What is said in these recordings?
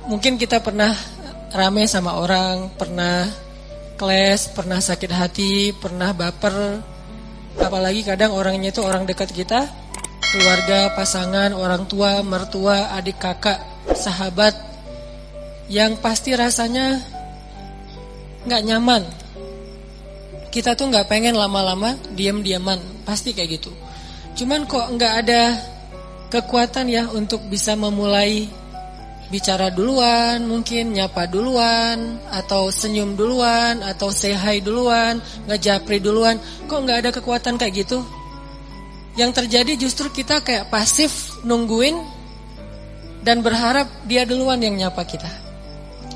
Mungkin kita pernah rame sama orang, pernah clash, pernah sakit hati, pernah baper. Apalagi kadang orangnya itu orang dekat kita, keluarga, pasangan, orang tua, mertua, adik kakak, sahabat, yang pasti rasanya gak nyaman. Kita tuh gak pengen lama-lama diam-diaman, pasti kayak gitu. Cuman kok gak ada kekuatan ya untuk bisa memulai bicara duluan, mungkin nyapa duluan, atau senyum duluan, atau say hi duluan, ngejapri duluan. Kok gak ada kekuatan kayak gitu? Yang terjadi justru kita kayak pasif nungguin dan berharap dia duluan yang nyapa kita.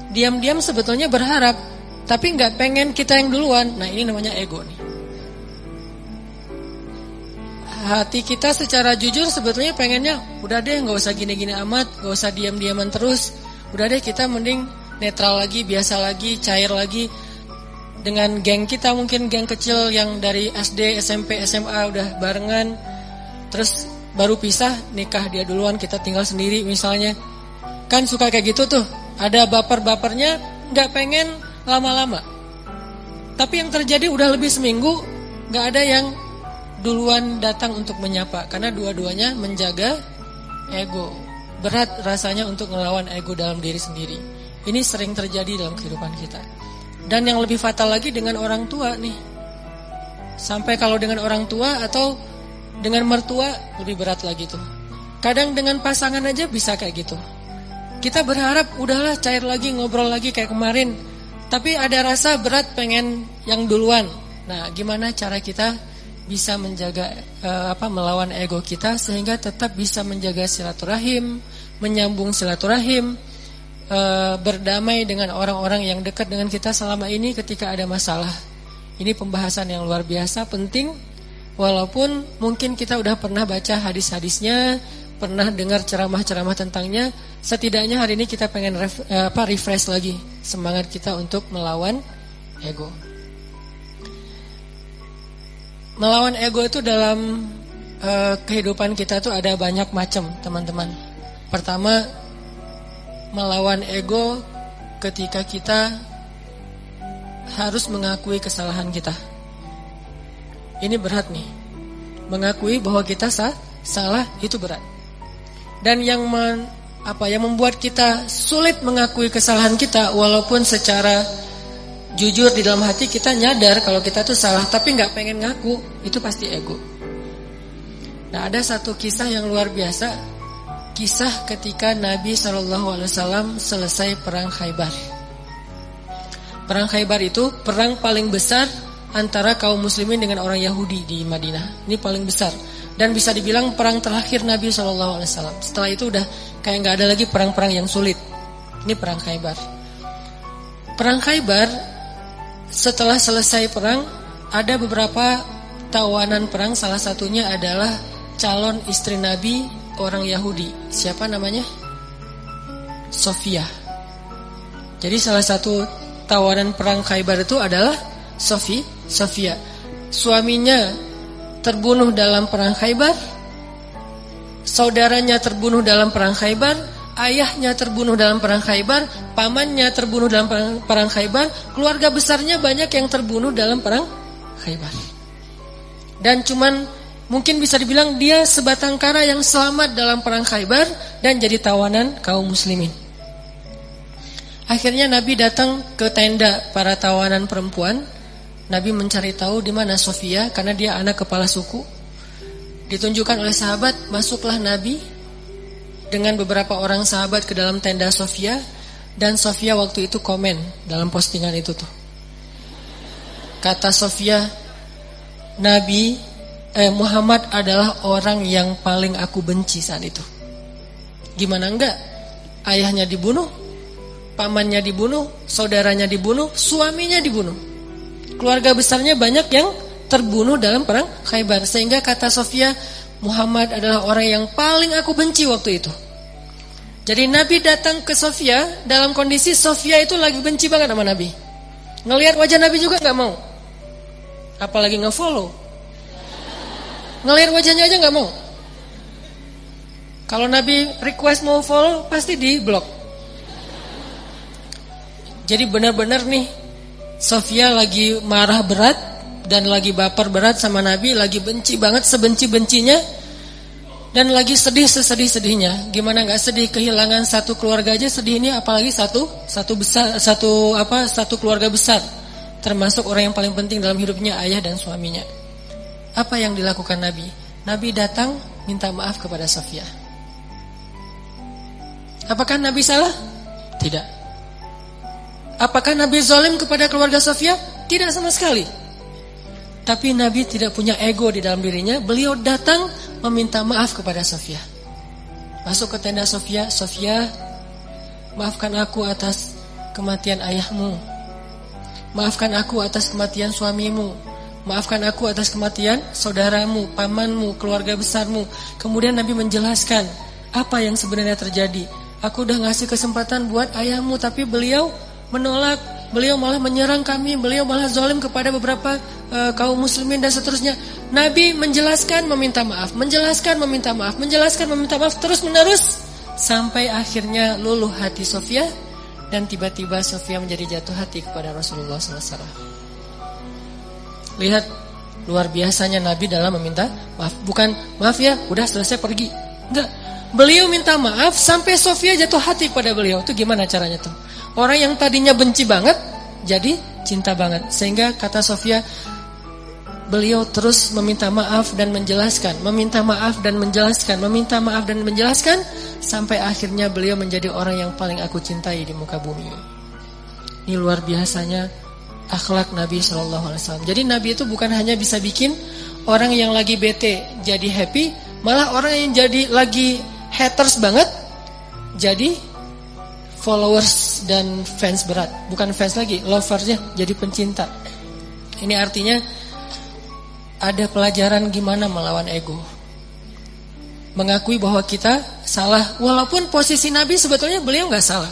Diam-diam sebetulnya berharap, tapi gak pengen kita yang duluan. Nah, ini namanya ego nih. Hati kita secara jujur sebetulnya pengennya udah deh gak usah gini-gini amat, gak usah diam-diaman terus. Udah deh kita mending netral lagi, biasa lagi, cair lagi. Dengan geng kita, mungkin geng kecil yang dari SD, SMP, SMA udah barengan, terus baru pisah, nikah dia duluan, kita tinggal sendiri misalnya. Kan suka kayak gitu tuh, ada baper-bapernya, gak pengen lama-lama. Tapi yang terjadi udah lebih seminggu gak ada yang duluan datang untuk menyapa, karena dua-duanya menjaga ego. Berat rasanya untuk ngelawan ego dalam diri sendiri. Ini sering terjadi dalam kehidupan kita. Dan yang lebih fatal lagi dengan orang tua nih. Sampai kalau dengan orang tua atau dengan mertua lebih berat lagi tuh. Kadang dengan pasangan aja bisa kayak gitu. Kita berharap udahlah cair lagi, ngobrol lagi kayak kemarin, tapi ada rasa berat pengen yang duluan. Nah, gimana cara kita bisa menjaga melawan ego kita sehingga tetap bisa menjaga silaturahim, menyambung silaturahim, berdamai dengan orang-orang yang dekat dengan kita selama ini ketika ada masalah. Ini pembahasan yang luar biasa penting, walaupun mungkin kita udah pernah baca hadis-hadisnya, pernah dengar ceramah-ceramah tentangnya. Setidaknya hari ini kita pengen refresh lagi semangat kita untuk melawan ego. Melawan ego itu dalam kehidupan kita tuh ada banyak macam, teman-teman. Pertama, melawan ego ketika kita harus mengakui kesalahan kita. Ini berat nih. Mengakui bahwa kita salah itu berat. Dan yang membuat kita sulit mengakui kesalahan kita, walaupun secara jujur di dalam hati kita nyadar kalau kita tuh salah, tapi gak pengen ngaku, itu pasti ego. Nah, ada satu kisah yang luar biasa. Kisah ketika Nabi SAW selesai perang Khaybar. Perang Khaybar itu perang paling besar antara kaum muslimin dengan orang Yahudi di Madinah. Ini paling besar. Dan bisa dibilang perang terakhir Nabi SAW. Setelah itu udah kayak gak ada lagi perang-perang yang sulit. Ini perang Khaybar. Perang Khaybar, setelah selesai perang, ada beberapa tawanan perang. Salah satunya adalah calon istri Nabi, orang Yahudi. Siapa namanya? Sofia. Jadi salah satu tawanan perang Khaybar itu adalah Sofia. Suaminya terbunuh dalam perang Khaybar, saudaranya terbunuh dalam perang Khaybar, ayahnya terbunuh dalam perang Khaybar, pamannya terbunuh dalam perang Khaybar, keluarga besarnya banyak yang terbunuh dalam perang Khaybar. Dan cuman mungkin bisa dibilang dia sebatang kara yang selamat dalam perang Khaybar dan jadi tawanan kaum muslimin. Akhirnya Nabi datang ke tenda para tawanan perempuan. Nabi mencari tahu di mana Sofia, karena dia anak kepala suku. Ditunjukkan oleh sahabat, masuklah Nabi dengan beberapa orang sahabat ke dalam tenda Sofia. Dan Sofia waktu itu komen dalam postingan itu tuh. Kata Sofia, Muhammad adalah orang yang paling aku benci saat itu. Gimana enggak? Ayahnya dibunuh, pamannya dibunuh, saudaranya dibunuh, suaminya dibunuh. Keluarga besarnya banyak yang terbunuh dalam perang Khaybar. Sehingga kata Sofia, Muhammad adalah orang yang paling aku benci waktu itu. Jadi Nabi datang ke Sofia dalam kondisi Sofia itu lagi benci banget sama Nabi. Ngelihat wajah Nabi juga gak mau. Apalagi nge-follow. Ngelihat wajahnya aja gak mau. Kalau Nabi request mau follow, pasti di blok. Jadi benar-benar nih Sofia lagi marah berat dan lagi baper berat sama Nabi, lagi benci banget sebenci-bencinya dan lagi sedih sesedih-sedihnya. Gimana nggak sedih, kehilangan satu keluarga aja sedih, ini apalagi satu keluarga besar, termasuk orang yang paling penting dalam hidupnya, ayah dan suaminya. Apa yang dilakukan Nabi? Nabi datang minta maaf kepada Sofia. Apakah Nabi salah? Tidak. Apakah Nabi zalim kepada keluarga Sofia? Tidak sama sekali. Tapi Nabi tidak punya ego di dalam dirinya. Beliau datang meminta maaf kepada Sofia. Masuk ke tenda Sofia. Sofia, maafkan aku atas kematian ayahmu. Maafkan aku atas kematian suamimu. Maafkan aku atas kematian saudaramu, pamanmu, keluarga besarmu. Kemudian Nabi menjelaskan apa yang sebenarnya terjadi. Aku udah ngasih kesempatan buat ayahmu, tapi beliau menolak, beliau malah menyerang kami, beliau malah zalim kepada beberapa kaum muslimin dan seterusnya. Nabi menjelaskan, meminta maaf, menjelaskan, meminta maaf, menjelaskan, meminta maaf, terus menerus sampai akhirnya luluh hati Sofia dan tiba-tiba Sofia menjadi jatuh hati kepada Rasulullah SAW. Lihat luar biasanya Nabi dalam meminta maaf. Bukan maaf ya, udah selesai pergi. Enggak. Beliau minta maaf sampai Sofia jatuh hati kepada beliau. Itu gimana caranya tuh? Orang yang tadinya benci banget jadi cinta banget. Sehingga kata Sofia, beliau terus meminta maaf dan menjelaskan, meminta maaf dan menjelaskan, meminta maaf dan menjelaskan, sampai akhirnya beliau menjadi orang yang paling aku cintai di muka bumi. Ini luar biasanya akhlak Nabi SAW. Jadi Nabi itu bukan hanya bisa bikin orang yang lagi bete jadi happy, malah orang yang jadi lagi haters banget jadi followers dan fans berat. Bukan fans lagi, loversnya jadi pencinta. Ini artinya ada pelajaran gimana melawan ego. Mengakui bahwa kita salah, walaupun posisi Nabi sebetulnya beliau gak salah.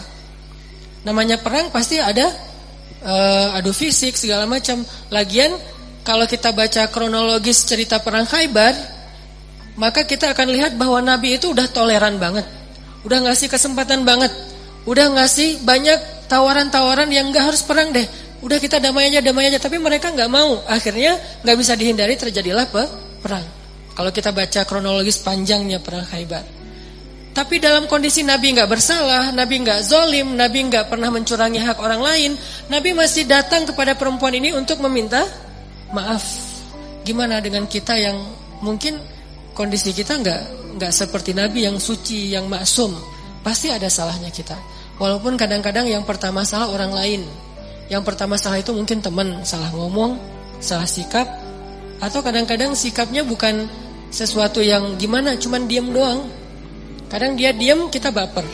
Namanya perang pasti ada adu fisik segala macam. Lagian kalau kita baca kronologis cerita perang Khaybar, maka kita akan lihat bahwa Nabi itu udah toleran banget, udah ngasih kesempatan banget, udah ngasih banyak tawaran-tawaran yang gak harus perang deh. Udah kita damai aja. Tapi mereka gak mau. Akhirnya gak bisa dihindari, terjadilah perang. Kalau kita baca kronologis panjangnya perang Khaybar. Tapi dalam kondisi Nabi gak bersalah, Nabi gak zolim, Nabi gak pernah mencurangi hak orang lain, Nabi masih datang kepada perempuan ini untuk meminta maaf. Gimana dengan kita yang mungkin kondisi kita gak seperti Nabi yang suci, yang maksum. Pasti ada salahnya kita. Walaupun kadang-kadang yang pertama salah orang lain. Yang pertama salah itu mungkin teman, salah ngomong, salah sikap, atau kadang-kadang sikapnya bukan sesuatu yang gimana, cuman diam doang. Kadang dia diam, kita baper.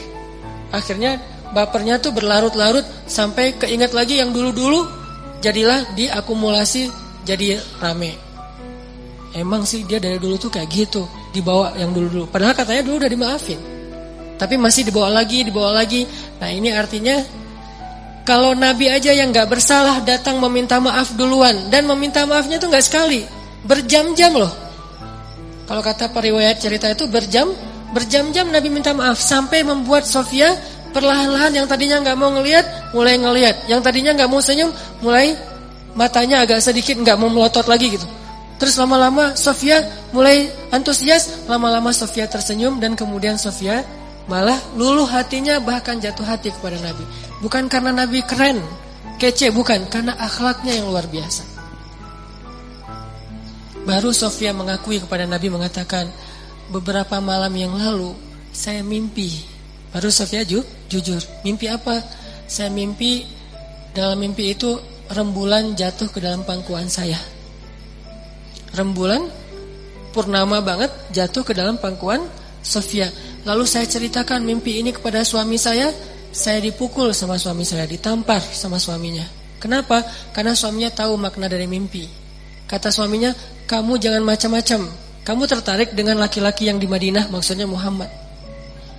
Akhirnya bapernya tuh berlarut-larut sampai keinget lagi yang dulu-dulu, jadilah diakumulasi jadi rame. Emang sih dia dari dulu tuh kayak gitu, dibawa yang dulu-dulu. Padahal katanya dulu udah dimaafin, tapi masih dibawa lagi. Nah ini artinya kalau Nabi aja yang gak bersalah datang meminta maaf duluan, dan meminta maafnya tuh gak sekali, berjam-jam loh. Kalau kata periwayat cerita itu berjam-jam Nabi minta maaf, sampai membuat Sofia perlahan-lahan yang tadinya gak mau ngelihat, mulai ngelihat. Yang tadinya gak mau senyum, mulai matanya agak sedikit gak mau melotot lagi gitu. Terus lama-lama Sofia mulai antusias, lama-lama Sofia tersenyum, dan kemudian Sofia malah luluh hatinya, bahkan jatuh hati kepada Nabi. Bukan karena Nabi keren, kece, bukan, karena akhlaknya yang luar biasa. Baru Sofia mengakui kepada Nabi, mengatakan, beberapa malam yang lalu saya mimpi. Baru Sofia jujur, mimpi apa? Saya mimpi, dalam mimpi itu rembulan jatuh ke dalam pangkuan saya. Rembulan purnama banget jatuh ke dalam pangkuan Sofia. Lalu saya ceritakan mimpi ini kepada suami saya dipukul sama suami saya, ditampar sama suaminya. Kenapa? Karena suaminya tahu makna dari mimpi. Kata suaminya, kamu jangan macam-macam, kamu tertarik dengan laki-laki yang di Madinah, maksudnya Muhammad.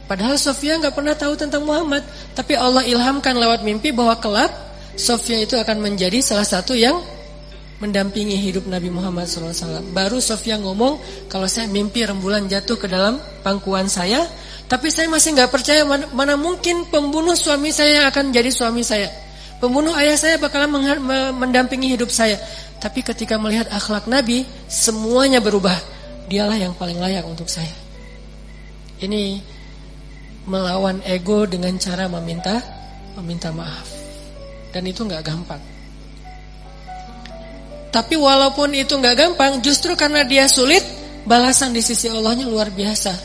Padahal Sofia gak pernah tahu tentang Muhammad, tapi Allah ilhamkan lewat mimpi bahwa kelak Sofia itu akan menjadi salah satu yang mendampingi hidup Nabi Muhammad SAW. Baru Sofia ngomong, kalau saya mimpi rembulan jatuh ke dalam pangkuan saya, tapi saya masih gak percaya, mana mungkin pembunuh suami saya yang akan jadi suami saya. Pembunuh ayah saya bakalan mendampingi hidup saya. Tapi ketika melihat akhlak Nabi, semuanya berubah. Dialah yang paling layak untuk saya. Ini melawan ego dengan cara meminta maaf. Dan itu gak gampang. Tapi walaupun itu gak gampang, justru karena dia sulit, balasan di sisi Allahnya luar biasa.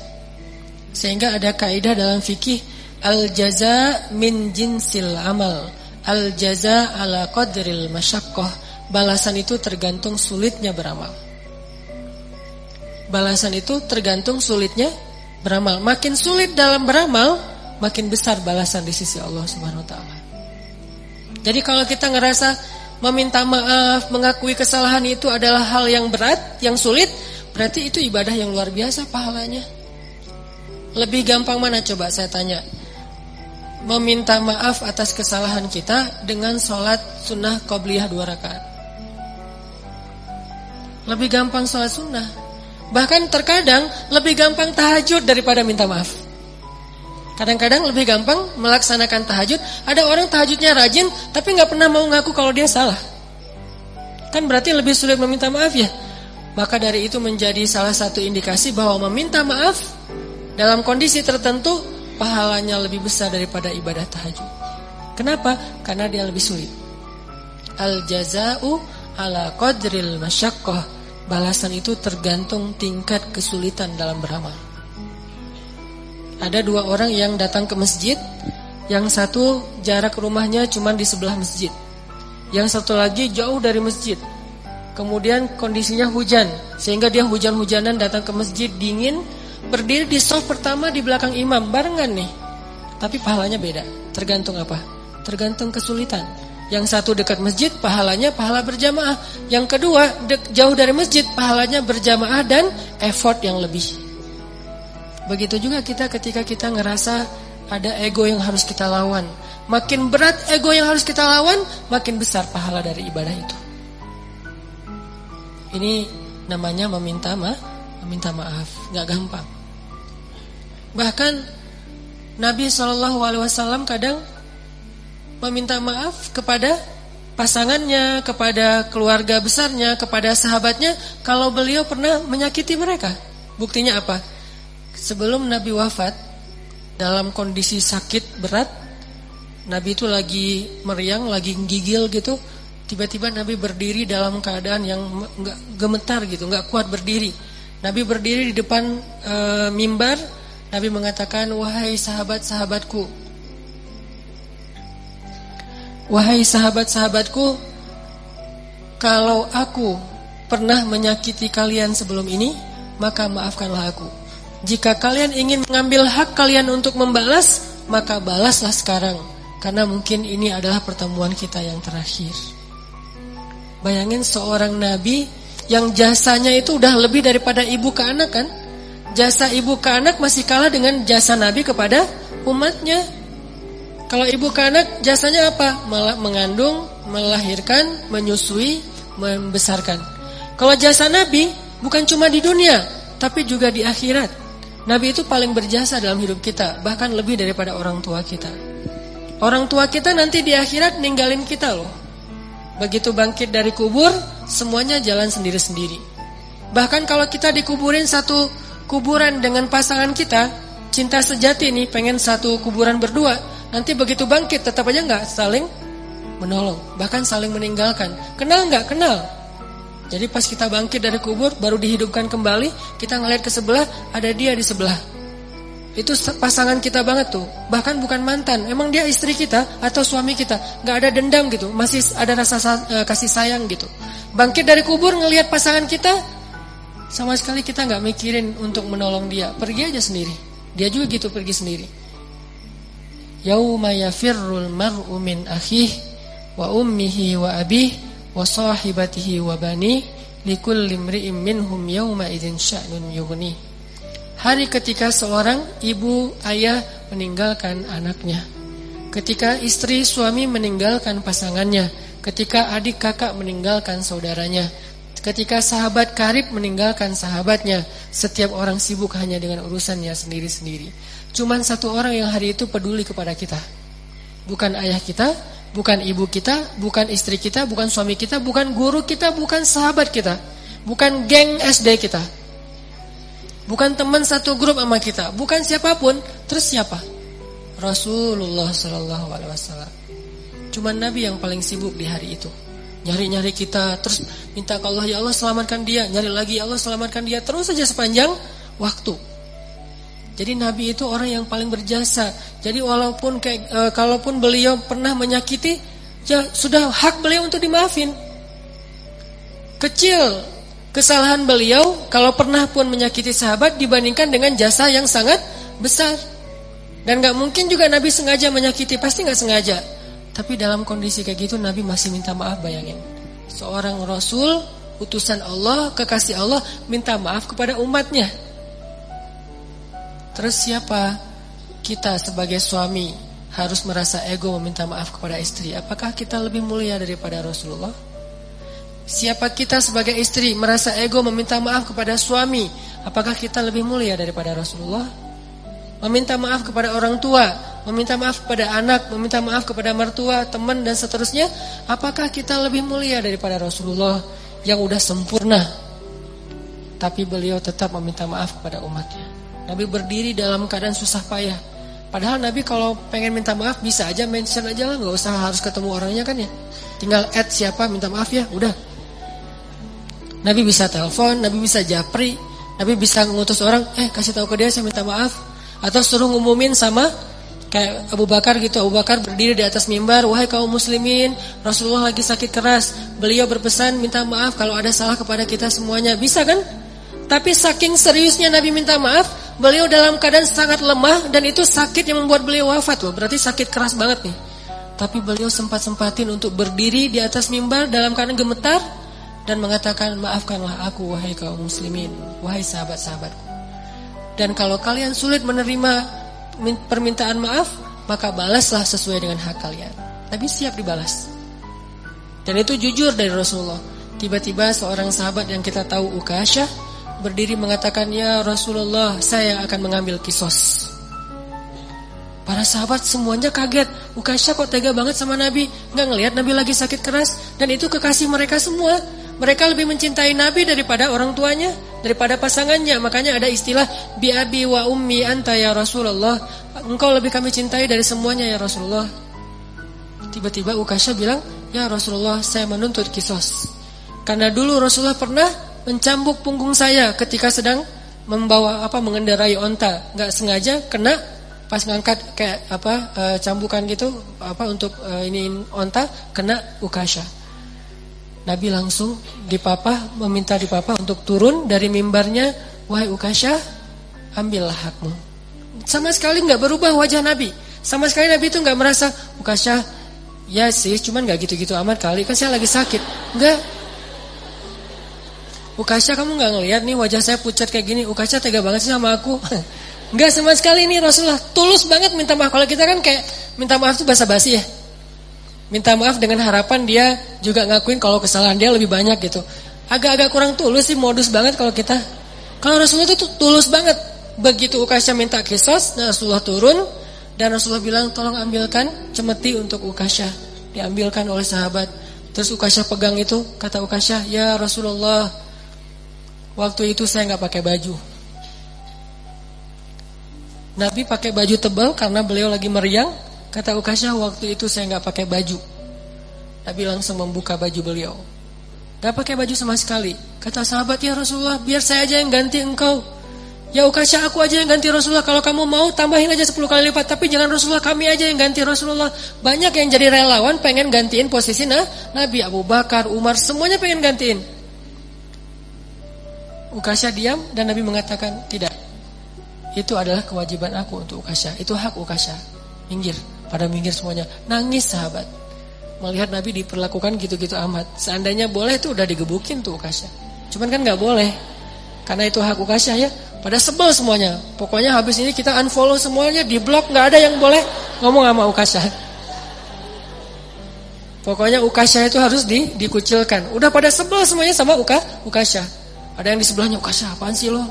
Sehingga ada kaidah dalam fikih, al-jaza min jinsil amal, al-jaza ala qadril masyaqqah. Balasan itu tergantung sulitnya beramal. Balasan itu tergantung sulitnya beramal. Makin sulit dalam beramal, makin besar balasan di sisi Allah Subhanahu wa taala. Jadi kalau kita ngerasa meminta maaf, mengakui kesalahan itu adalah hal yang berat, yang sulit, berarti itu ibadah yang luar biasa pahalanya. Lebih gampang mana coba saya tanya? Meminta maaf atas kesalahan kita dengan sholat sunnah qobliyah 2 rakaat. Lebih gampang sholat sunnah. Bahkan terkadang lebih gampang tahajud daripada minta maaf. Kadang-kadang lebih gampang melaksanakan tahajud. Ada orang tahajudnya rajin tapi gak pernah mau ngaku kalau dia salah. Kan berarti lebih sulit meminta maaf ya. Maka dari itu menjadi salah satu indikasi bahwa meminta maaf dalam kondisi tertentu pahalanya lebih besar daripada ibadah tahajud. Kenapa? Karena dia lebih sulit. Al-jaza'u ala qadril masyaqqah. Balasan itu tergantung tingkat kesulitan dalam beramal. Ada 2 orang yang datang ke masjid. Yang satu jarak rumahnya cuma di sebelah masjid, yang satu lagi jauh dari masjid. Kemudian kondisinya hujan, sehingga dia hujan-hujanan datang ke masjid, dingin, berdiri di shaf pertama di belakang imam, barengan nih. Tapi pahalanya beda. Tergantung apa? Tergantung kesulitan. Yang satu dekat masjid, pahalanya pahala berjamaah. Yang kedua jauh dari masjid, pahalanya berjamaah dan effort yang lebih. Begitu juga kita ketika kita ngerasa ada ego yang harus kita lawan. Makin berat ego yang harus kita lawan, makin besar pahala dari ibadah itu. Ini namanya meminta maaf. Gak gampang. Bahkan Nabi SAW kadang meminta maaf kepada pasangannya, kepada keluarga besarnya, kepada sahabatnya kalau beliau pernah menyakiti mereka. Buktinya apa? Sebelum Nabi wafat, dalam kondisi sakit berat, Nabi itu lagi meriang, lagi gigil gitu. Tiba-tiba Nabi berdiri dalam keadaan yang enggak gemetar gitu, enggak kuat berdiri. Nabi berdiri di depan mimbar. Nabi mengatakan, "Wahai sahabat-sahabatku, wahai sahabat-sahabatku, kalau aku pernah menyakiti kalian sebelum ini, maka maafkanlah aku. Jika kalian ingin mengambil hak kalian untuk membalas, maka balaslah sekarang, karena mungkin ini adalah pertemuan kita yang terakhir." Bayangin seorang nabi yang jasanya itu udah lebih daripada ibu ke anak kan? Jasa ibu ke anak masih kalah dengan jasa nabi kepada umatnya. Kalau ibu ke anak jasanya apa? Mengandung, melahirkan, menyusui, membesarkan. Kalau jasa Nabi bukan cuma di dunia, tapi juga di akhirat. Nabi itu paling berjasa dalam hidup kita, bahkan lebih daripada orang tua kita. Orang tua kita nanti di akhirat ninggalin kita loh. Begitu bangkit dari kubur, semuanya jalan sendiri-sendiri. Bahkan kalau kita dikuburin satu kuburan dengan pasangan kita, cinta sejati nih, pengen satu kuburan berdua, nanti begitu bangkit tetap aja gak saling menolong, bahkan saling meninggalkan. Kenal gak? Kenal. Jadi pas kita bangkit dari kubur, baru dihidupkan kembali, kita ngeliat ke sebelah, ada dia di sebelah. Itu pasangan kita banget tuh. Bahkan bukan mantan, emang dia istri kita atau suami kita. Gak ada dendam gitu, masih ada rasa kasih sayang gitu. Bangkit dari kubur ngelihat pasangan kita, sama sekali kita gak mikirin untuk menolong dia. Pergi aja sendiri. Dia juga gitu, pergi sendiri. Yauma yafirrul mar'u min akhihi wa ummihi wa abihi wa sahibatihi wa bani likulli imri'in minhum yauma idzin sya'nun yughni. Hari ketika seorang ibu ayah meninggalkan anaknya, ketika istri suami meninggalkan pasangannya, ketika adik kakak meninggalkan saudaranya, ketika sahabat karib meninggalkan sahabatnya, setiap orang sibuk hanya dengan urusannya sendiri-sendiri. Cuman satu orang yang hari itu peduli kepada kita. Bukan ayah kita, Bukan ibu kita, bukan istri kita, bukan suami kita, bukan guru kita, bukan sahabat kita, bukan geng SD kita, bukan teman satu grup sama kita, bukan siapapun. Terus siapa? Rasulullah Sallallahu Alaihi Wasallam. Cuman Nabi yang paling sibuk di hari itu. Nyari-nyari kita, terus minta ke Allah, ya Allah selamatkan dia. Nyari lagi, ya Allah selamatkan dia. Terus saja sepanjang waktu. Jadi Nabi itu orang yang paling berjasa. Jadi walaupun kalaupun beliau pernah menyakiti, ya sudah hak beliau untuk dimaafin. Kecil kesalahan beliau kalau pernah pun menyakiti sahabat dibandingkan dengan jasa yang sangat besar. Dan gak mungkin juga Nabi sengaja menyakiti, pasti gak sengaja. Tapi dalam kondisi kayak gitu Nabi masih minta maaf, bayangin. Seorang Rasul, utusan Allah, kekasih Allah, minta maaf kepada umatnya. Terus siapa? Kita sebagai suami harus merasa ego meminta maaf kepada istri. Apakah kita lebih mulia daripada Rasulullah? Siapa kita sebagai istri merasa ego meminta maaf kepada suami? Apakah kita lebih mulia daripada Rasulullah? Meminta maaf kepada orang tua, meminta maaf kepada anak, meminta maaf kepada mertua, teman dan seterusnya. Apakah kita lebih mulia daripada Rasulullah yang udah sempurna? Tapi beliau tetap meminta maaf kepada umatnya. Nabi berdiri dalam keadaan susah payah. Padahal Nabi kalau pengen minta maaf bisa aja mention aja lah, gak usah harus ketemu orangnya kan ya. Tinggal add siapa minta maaf ya, udah. Nabi bisa telepon, Nabi bisa japri, Nabi bisa ngutus orang, kasih tahu ke dia saya minta maaf. Atau suruh ngumumin sama kayak Abu Bakar gitu. Abu Bakar berdiri di atas mimbar, wahai kaum muslimin, Rasulullah lagi sakit keras. Beliau berpesan minta maaf kalau ada salah kepada kita semuanya. Bisa kan? Tapi saking seriusnya Nabi minta maaf, beliau dalam keadaan sangat lemah dan itu sakit yang membuat beliau wafat loh. Berarti sakit keras banget nih. Tapi beliau sempat-sempatin untuk berdiri di atas mimbar dalam keadaan gemetar dan mengatakan, maafkanlah aku wahai kaum muslimin, wahai sahabat-sahabatku. Dan kalau kalian sulit menerima permintaan maaf, maka balaslah sesuai dengan hak kalian. Nabi siap dibalas. Dan itu jujur dari Rasulullah. Tiba-tiba seorang sahabat yang kita tahu Ukasyah berdiri mengatakan, ya Rasulullah, saya akan mengambil kisos. Para sahabat semuanya kaget. Ukasyah kok tega banget sama Nabi, nggak ngelihat Nabi lagi sakit keras. Dan itu kekasih mereka semua. Mereka lebih mencintai Nabi daripada orang tuanya, daripada pasangannya. Makanya ada istilah bi abi wa ummi anta ya Rasulullah. Engkau lebih kami cintai dari semuanya ya Rasulullah. Tiba-tiba Ukasyah bilang, ya Rasulullah, saya menuntut kisos. Karena dulu Rasulullah pernah mencambuk punggung saya ketika sedang mengendarai onta. Enggak sengaja kena pas ngangkat kayak cambukan gitu untuk ini onta, kena Ukasyah. Nabi langsung meminta dipapah untuk turun dari mimbarnya. Wahai Ukasyah, ambillah hakmu. Sama sekali gak berubah wajah Nabi. Sama sekali Nabi itu gak merasa, Ukasyah, ya sih cuman gak gitu-gitu amat kali, kan saya lagi sakit. Enggak. Ukasyah, kamu gak ngelihat nih wajah saya pucat kayak gini. Ukasyah tega banget sih sama aku. Enggak sama sekali nih Rasulullah. Tulus banget minta maaf. Kalau kita kan kayak minta maaf itu basa-basi ya. Minta maaf dengan harapan dia juga ngakuin kalau kesalahan dia lebih banyak gitu. Agak-agak kurang tulus sih, modus banget kalau kita. Kalau Rasulullah itu tulus banget. Begitu Ukasyah minta kisos, Rasulullah turun dan Rasulullah bilang, tolong ambilkan cemeti untuk Ukasyah. Diambilkan oleh sahabat. Terus Ukasyah pegang itu, kata Ukasyah, ya Rasulullah, waktu itu saya gak pakai baju. Nabi pakai baju tebal karena beliau lagi meriang. Kata Ukasyah, waktu itu saya gak pakai baju. Nabi langsung membuka baju beliau. Gak pakai baju sama sekali. Kata sahabat, ya Rasulullah, biar saya aja yang ganti engkau. Ya Ukasyah, aku aja yang ganti Rasulullah. Kalau kamu mau tambahin aja 10 kali lipat. Tapi jangan Rasulullah, kami aja yang ganti Rasulullah. Banyak yang jadi relawan pengen gantiin posisi Nabi. Abu Bakar, Umar, semuanya pengen gantiin. Ukasyah diam dan Nabi mengatakan, tidak, itu adalah kewajiban aku untuk Ukasyah. Itu hak Ukasyah. Minggir. Pada minggir semuanya. Nangis sahabat melihat Nabi diperlakukan gitu-gitu amat. Seandainya boleh tuh udah digebukin tuh Ukasyah. Cuman kan gak boleh, karena itu hak Ukasyah ya. Pada sebel semuanya. Pokoknya habis ini kita unfollow semuanya, di blog, gak ada yang boleh ngomong sama Ukasyah. Pokoknya Ukasyah itu harus dikucilkan. Udah pada sebel semuanya sama Ukasyah. Ada yang di sebelahnya, Ukasyah apaan sih lo?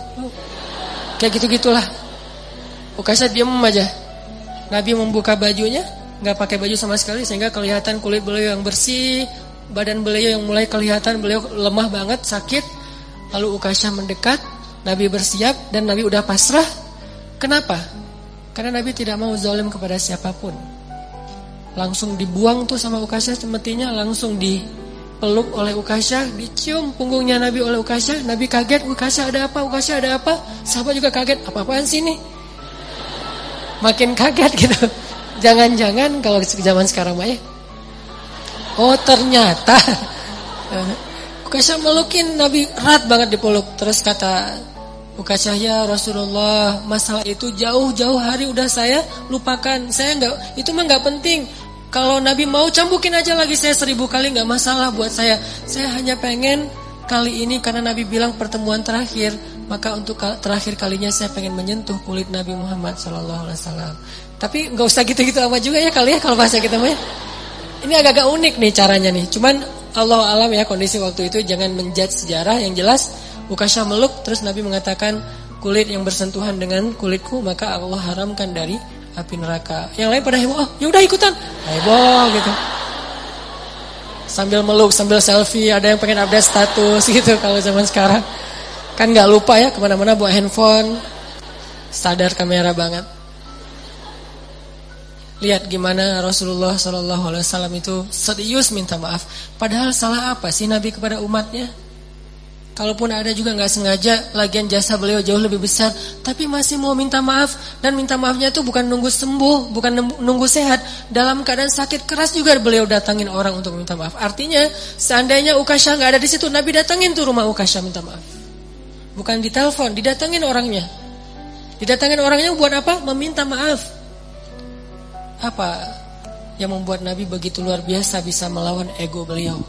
Kayak gitu-gitulah. Ukasyah diam aja. Nabi membuka bajunya, nggak pakai baju sama sekali sehingga kelihatan kulit beliau yang bersih, badan beliau yang mulai kelihatan beliau lemah banget, sakit. Lalu Ukasyah mendekat, Nabi bersiap dan Nabi udah pasrah. Kenapa? Karena Nabi tidak mau zalim kepada siapapun. Langsung dibuang tuh sama Ukasyah cemetinya, langsung dipeluk oleh Ukasyah, dicium punggungnya Nabi oleh Ukasyah. Nabi kaget, Ukasyah ada apa? Ukasyah ada apa? Sahabat juga kaget, apa-apaan sih ini? Makin kaget gitu. Jangan-jangan kalau zaman sekarang mah ya. Oh ternyata Ukasyah melukin Nabi erat banget dipeluk. Terus kata Ukasyah, ya Rasulullah, masalah itu jauh-jauh hari udah saya lupakan. Saya itu mah nggak penting. Kalau Nabi mau cambukin aja lagi saya 1000 kali, nggak masalah buat saya. Saya hanya pengen kali ini karena Nabi bilang pertemuan terakhir, maka untuk terakhir kalinya saya pengen menyentuh kulit Nabi Muhammad SAW. Tapi nggak usah gitu-gitu amat juga ya kali ya kalau bahasa kita mah. Ini agak-agak unik nih caranya nih. Cuman Allah alam ya kondisi waktu itu, jangan menjudge sejarah. Yang jelas Ukasyah meluk, terus Nabi mengatakan kulit yang bersentuhan dengan kulitku maka Allah haramkan dari api neraka. Yang lain pada heboh, oh yaudah ikutan, heboh gitu. Sambil meluk, sambil selfie, ada yang pengen update status gitu kalau zaman sekarang. Kan nggak lupa ya kemana-mana bawa handphone, sadar kamera banget. Lihat gimana Rasulullah SAW itu serius minta maaf. Padahal salah apa sih Nabi kepada umatnya? Kalaupun ada juga nggak sengaja, lagian jasa beliau jauh lebih besar, tapi masih mau minta maaf. Dan minta maafnya itu bukan nunggu sembuh, bukan nunggu sehat. Dalam keadaan sakit keras juga beliau datangin orang untuk minta maaf. Artinya seandainya Ukasyah nggak ada di situ, Nabi datangin tuh rumah Ukasyah minta maaf. Bukan ditelepon, didatangin orangnya. Didatangin orangnya buat apa? Meminta maaf. Apa yang membuat Nabi begitu luar biasa bisa melawan ego beliau?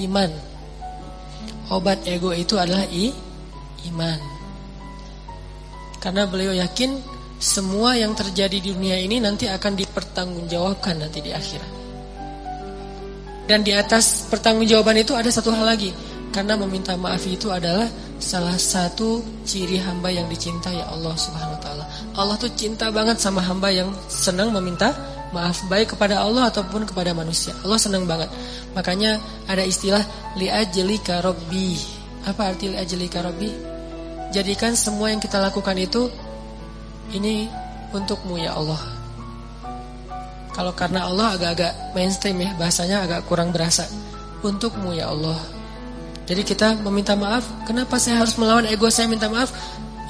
Iman. Obat ego itu adalah iman. Karena beliau yakin semua yang terjadi di dunia ini nanti akan dipertanggungjawabkan nanti di akhirat. Dan di atas pertanggungjawaban itu ada satu hal lagi. Karena meminta maaf itu adalah salah satu ciri hamba yang dicintai Allah Subhanahu wa taala. Allah tuh cinta banget sama hamba yang senang meminta maaf, baik kepada Allah ataupun kepada manusia. Allah senang banget. Makanya ada istilah li'ajlika rabbi. Apa arti li'ajlika rabbi? Jadikan semua yang kita lakukan itu ini untukmu ya Allah. Kalau karena Allah agak-agak mainstream ya, bahasanya agak kurang berasa. Untukmu ya Allah. Jadi kita meminta maaf. Kenapa saya harus melawan ego saya minta maaf?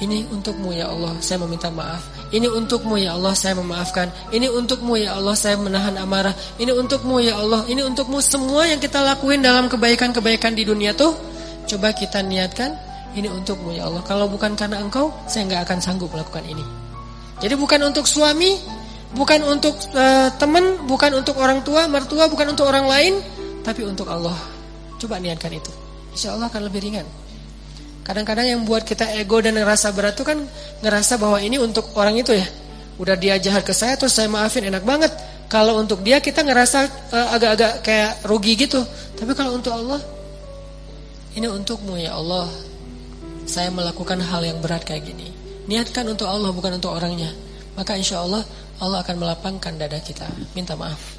Ini untukmu ya Allah, saya meminta maaf. Ini untukmu ya Allah, saya memaafkan. Ini untukmu ya Allah, saya menahan amarah. Ini untukmu ya Allah, ini untukmu. Semua yang kita lakuin dalam kebaikan-kebaikan di dunia tuh, coba kita niatkan, ini untukmu ya Allah. Kalau bukan karena engkau, saya gak akan sanggup melakukan ini. Jadi bukan untuk suami, bukan untuk teman, bukan untuk orang tua, mertua, bukan untuk orang lain, tapi untuk Allah. Coba niatkan itu, insya Allah akan lebih ringan. Kadang-kadang yang buat kita ego dan ngerasa berat itu kan ngerasa bahwa ini untuk orang itu ya. Udah dia jahat ke saya terus saya maafin, enak banget. Kalau untuk dia kita ngerasa agak-agak kayak rugi gitu. Tapi kalau untuk Allah, ini untukmu ya Allah, saya melakukan hal yang berat kayak gini. Niatkan untuk Allah bukan untuk orangnya. Maka insya Allah Allah akan melapangkan dada kita. Minta maaf.